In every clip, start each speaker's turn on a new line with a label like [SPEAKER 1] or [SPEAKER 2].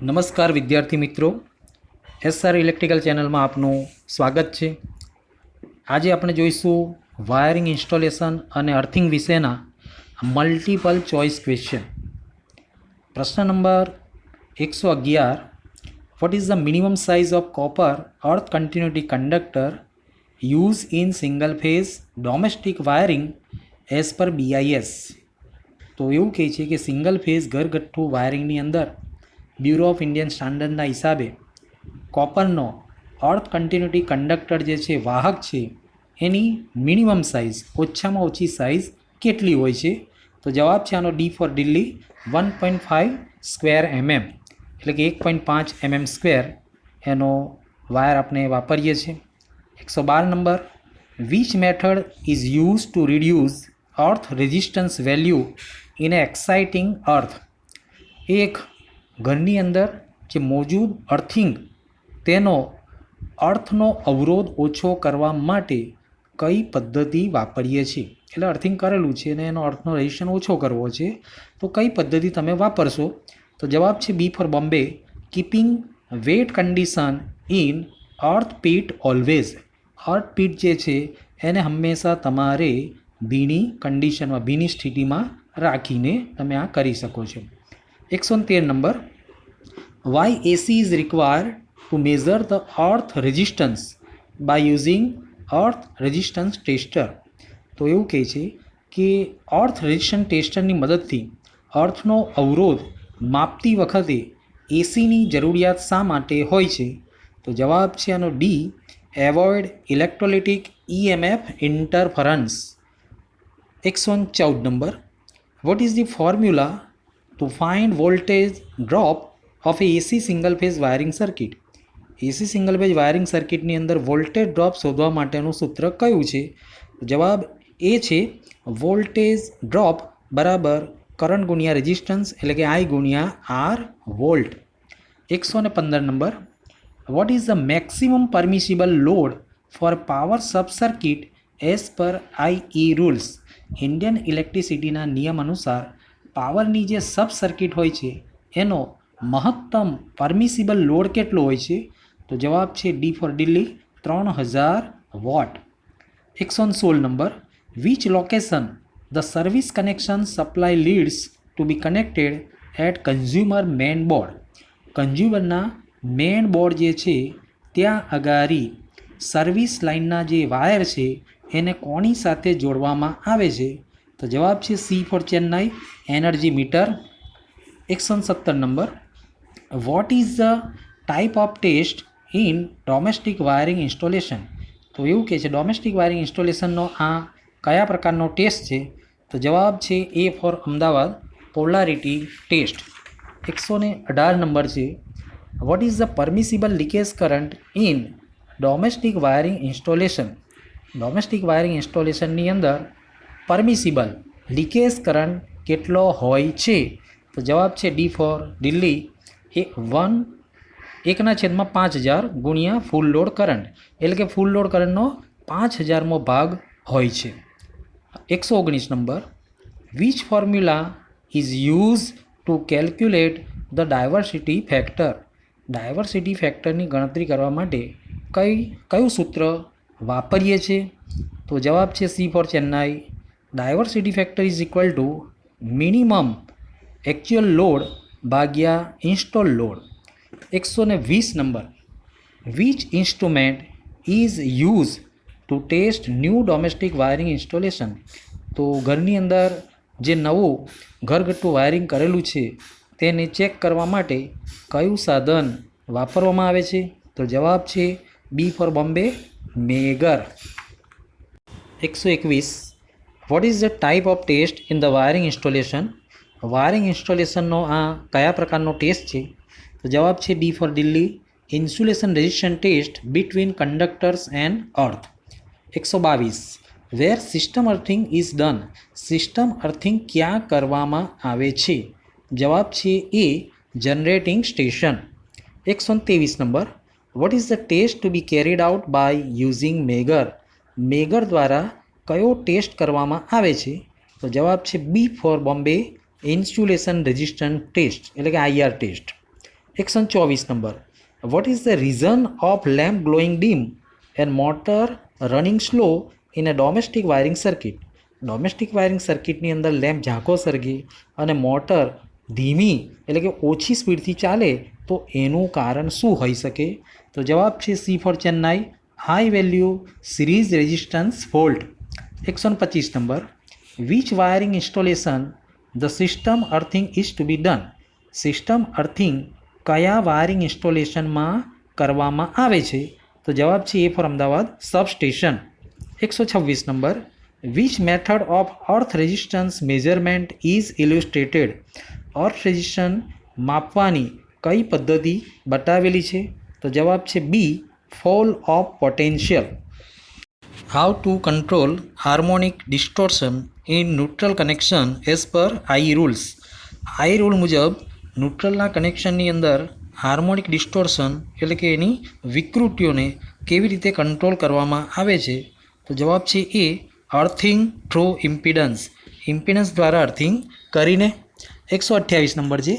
[SPEAKER 1] નમસ્કાર વિદ્યાર્થી મિત્રો, એસઆર ઇલેક્ટ્રિકલ ચેનલમાં આપનું સ્વાગત છે। આજે આપણે જોઈશું વાયરિંગ ઇન્સ્ટોલેશન અને અર્થિંગ વિશેના મલ્ટિપલ ચોઇસ ક્વેશ્ચન। પ્રશ્ન number 111, vote is the minimum size of copper earth continuity conductor use in single phase domestic wiring as per BIS। તો એવું કહે છે કે સિંગલ ફેઝ ઘરગથ્થુ વાયરિંગની અંદર બ્યુરો ઓફ ઇન્ડિયન સ્ટાન્ડર્ડના હિસાબે કોપરનો અર્થ કન્ટિન્યુટી કંડક્ટર જે છે, વાહક છે, એની મિનિમમ સાઇઝ, ઓછામાં ઓછી સાઇઝ કેટલી હોય છે? તો જવાબ છે આનો D for Delhi 1.5 square mm, એટલે કે 1.5 mm સ્ક્વેર એનો વાયર આપણે વાપરીએ છીએ। 112 number, which method is use to reduce earth resistance value in exciting earth. એક ઘરની અંદર જે મોજૂદ અર્થિંગ તેનો અર્થનો અવરોધ ઓછો કરવા માટે કઈ પદ્ધતિ વાપરીએ છીએ? એટલે અર્થિંગ કરેલું છે અને એનો અર્થનો રેઝિસ્ટન્સ ઓછો કરવો છે, તો કઈ પદ્ધતિ તમે વાપરશો? તો જવાબ છે B for Bombay, keeping wet condition in earth pit always. Earth pit જે છે એને હંમેશા તમારે ભીની કન્ડિશનમાં, ભીની સ્થિતિમાં રાખીને તમે આ કરી શકો છો। 113 number, why AC is required to measure the earth resistance by using earth resistance tester. તો એવું કહે છે કે અર્થ રેઝિસ્ટન્સ ટેસ્ટરની મદદથી અર્થનો અવરોધ માપતી વખતે એસીની જરૂરિયાત શા માટે હોય છે? તો જવાબ છે આનો D, avoid electrolytic EMF interference. 114 number, what is the formula to find voltage drop of a AC single phase wiring circuit. AC single phase wiring સર્કિટની અંદર વોલ્ટેજ ડ્રોપ શોધવા માટેનું સૂત્ર કયું છે? જવાબ એ છે વોલ્ટેજ ડ્રોપ બરાબર કરંટ ગુણ્યા રેઝિસ્ટન્સ, એટલે કે I ગુણ્યા R volt. 115 number, what is the maximum permissible load for power sub circuit as per IE rules. Indian ઇલેક્ટ્રિસિટીના નિયમ અનુસાર પાવરની જે સબ સર્કિટ હોય છે એનો મહત્તમ પરમિસિબલ લોડ કેટલો હોય છે? તો જવાબ છે D for Delhi 3000 watt. 116 number, which location the service connection supply leads to be connected at consumer main board. કન્ઝ્યુમરના મેઇન બોર્ડ જે છે ત્યાં અગારી સર્વિસ લાઇનના જે વાયર છે એને કોની સાથે જોડવામાં આવે છે? તો જવાબ છે C for Chennai, energy meter. 117 number, what is the type of test in domestic wiring installation. તો એવું કહે છે ડોમેસ્ટિક વાયરિંગ ઇન્સ્ટોલેશનનો આ કયા પ્રકારનો ટેસ્ટ છે? તો જવાબ છે A for Ahmedabad, polarity test. 118 number છે, what is the permissible leakage current in domestic wiring installation. Domestic wiring ઇન્સ્ટોલેશનની અંદર પરમિસિબલ લીકેજ કરંટ કેટલો હોય છે? તો જવાબ છે D ફોર દિલ્હી 1/5000 ગુણ્યા ફૂલ લોડ કરંટ, એટલે કે ફૂલ લોડ કરંટનો 5000મો ભાગ હોય છે। 119 number, which formula is use to calculate the diversity factor. Diversity ફેક્ટરની ગણતરી કરવા માટે કયું સૂત્ર વાપરીએ છીએ? તો જવાબ છે C for Chennai, diversity factor is equal to minimum actual load ભાગ્યા install load. 120 number, which instrument is use to test new domestic wiring installation. તો ઘરની અંદર જે નવું ઘરગથ્થુ વાયરિંગ કરેલું છે તેને ચેક કરવા માટે કયું સાધન વાપરવામાં આવે છે? તો જવાબ છે B for Bombay, megger. 121, what is the type of test in the wiring installation. Wiring ઇન્સ્ટોલેશનનો આ કયા પ્રકારનો ટેસ્ટ છે? તો જવાબ છે D for Delhi, insulation resistance test between conductors and earth. 122, where system earthing is done. System earthing ક્યાં કરવામાં આવે છે? જવાબ છે A, generating station. 123 number, what is the test to be carried out by using megger. Megger દ્વારા કયો test કરવામાં આવે છે? તો જવાબ છે B for Bombay, insulation resistance test, એટલે કે IR test. 124 number, what is the reason of lamp glowing dim and motor running slow in a domestic wiring circuit? Domestic wiring સર્કિટની અંદર લેમ્પ ઝાંખો સળગે અને મોટર ધીમી એટલે કે ઓછી સ્પીડથી ચાલે તો એનું કારણ શું હોઈ શકે? તો જવાબ છે C for Chennai, high value series resistance fault. 125 number, which wiring installation the system earthing is to be done? System earthing કયા વાયરિંગ ઇન્સ્ટોલેશનમાં કરવામાં આવે છે? તો જવાબ છે A for Ahmedabad, substation. 126 number, which method of earth resistance measurement is illustrated? Earth resistance માપવાની કઈ પદ્ધતિ બતાવેલી છે? તો જવાબ છે B, fall of potential. How to control harmonic distortion in neutral connection as per I rules? I rule મુજબ ન્યુટ્રલના કનેક્શનની અંદર હાર્મોનિક ડિસ્ટોર્શન એટલે કે એની વિકૃતિઓને કેવી રીતે કંટ્રોલ કરવામાં આવે છે? તો જવાબ છે A, earthing through impedance, impedance દ્વારા અર્થિંગ કરીને. 128 નંબર છે,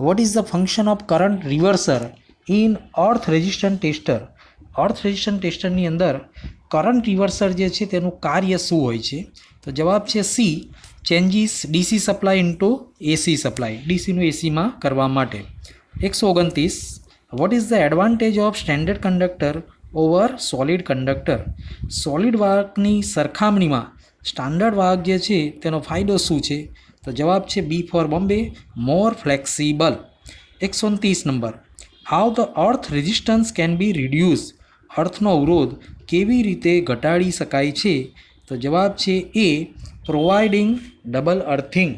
[SPEAKER 1] what is the function of current reverser in earth resistant tester? Earth resistant ટેસ્ટરની અંદર કરંટ રિવર્સર જે છે તેનું કાર્ય શું હોય છે? તો જવાબ છે C, changes DC supply into AC supply, ડીસીનું એસીમાં કરવા માટે. 129, what is the advantage of standard conductor over solid conductor? Solid વાહકની સરખામણીમાં સ્ટાન્ડર્ડ વાહક જે છે તેનો ફાયદો શું છે? તો જવાબ છે B for Bombay, more flexible. 130 number, how the earth resistance can be reduce? અર્થનો અવરોધ કેવી રીતે ઘટાડી શકાય છે? તો જવાબ છે A, providing double earthing.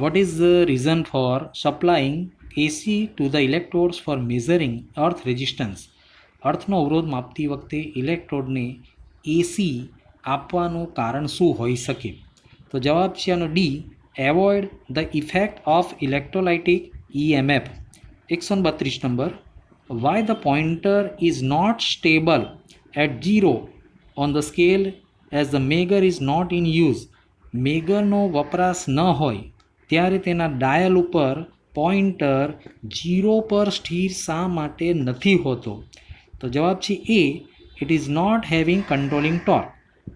[SPEAKER 1] What is the reason for supplying AC to the electrodes for measuring earth resistance? અર્થનો અવરોધ માપતી વખતે ઇલેક્ટ્રોડને એસી આપવાનું કારણ શું હોઈ શકે? તો જવાબ છે આનો D, avoid the effect of electrolytic EMF. 132 number, why the pointer is not stable at 0 on the scale as the megger is not in use? મેગરનો વપરાશ ન હોય ત્યારે તેના ડાયલ ઉપર પોઇન્ટર 0 પર સ્થિર શા માટે નથી હોતો? તો જવાબ છે A, it is not having controlling torque,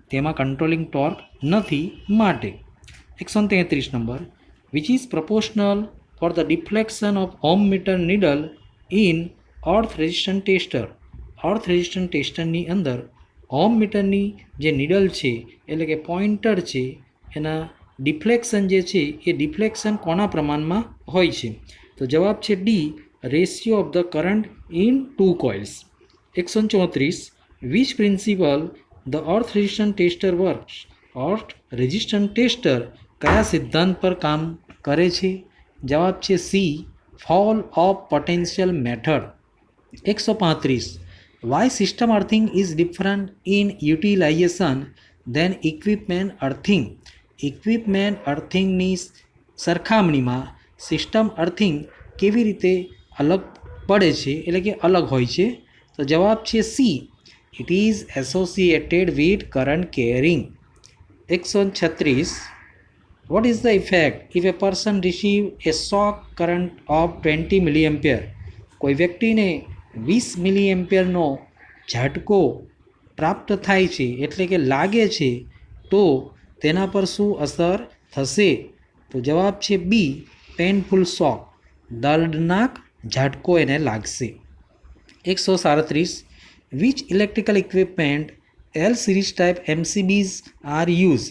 [SPEAKER 1] તેમાં કંટ્રોલિંગ ટોર્ક નથી માટે. 133 number, which is proportional for the deflection of ohm meter needle in earth resistant tester? Earth resistant ટેસ્ટરની અંદર ઓમ મીટરની જે નીડલ છે એટલે કે પોઇન્ટર છે એના ડિફ્લેક્શન જે છે એ ડિફ્લેક્શન કોના પ્રમાણમાં હોય છે? તો જવાબ છે D, ratio of the current in two coils. 134, which principle the earth resistant tester works? Earth resistant tester કયા સિદ્ધાંત પર કામ કરે છે? જવાબ છે C, fall of potential method. 135, why system earthing is different in utilization than equipment earthing? Equipment અર્થિંગની સરખામણીમાં સિસ્ટમ અર્થિંગ કેવી રીતે અલગ પડે છે એટલે કે અલગ હોય છે? તો જવાબ છે C, it is associated with current carrying. 136, what is the effect if a person receive a shock current of 20 milliampere? કોઈ વ્યક્તિને 20 મિલીએમ્પિયરનો ઝટકો પ્રાપ્ત થાય છે એટલે કે લાગે છે તો તેના પર શું અસર થશે? તો જવાબ છે બી, પેનફુલ શોક, દર્દનાક ઝટકો એને લાગશે. 137, which electrical equipment L series type MCBs are use?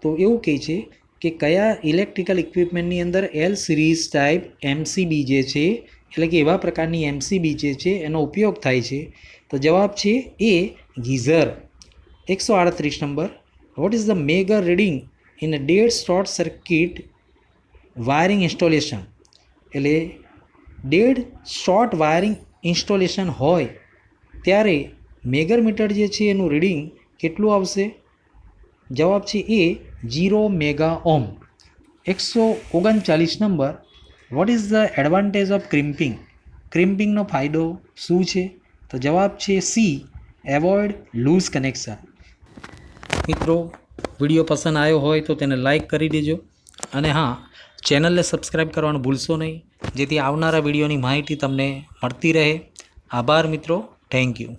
[SPEAKER 1] તો એવું કહે છે કે કયા ઇલેક્ટ્રિકલ ઇક્વિપમેન્ટની અંદર એલ સિરીઝ ટાઈપ MCB જે છે એટલે કે એવા પ્રકારની MCB જે છે એનો ઉપયોગ થાય છે? તો જવાબ છે A, geyser. 138 number, what is the megger reading in a dead short circuit wiring installation? એટલે ડેડ શોર્ટ વાયરિંગ ઇન્સ્ટોલેશન હોય ત્યારે મેગર મીટર જે છે એનું રીડિંગ કેટલું આવશે? જવાબ છે A, 0 mega ohm. 139 number, what is the advantage of crimping? ક્રિમ્પિંગનો ફાયદો શું છે? તો જવાબ છે સી, એવોઇડ લૂઝ કનેક્શન. મિત્રો, વિડીયો પસંદ આવ્યો હોય તો તેને લાઈક કરી દેજો અને હા, ચેનલને સબસ્ક્રાઈબ કરવાનું ભૂલશો નહીં, જેથી આવનારા વિડીયોની માહિતી તમને મળતી રહે. આભાર મિત્રો, થેન્ક યુ.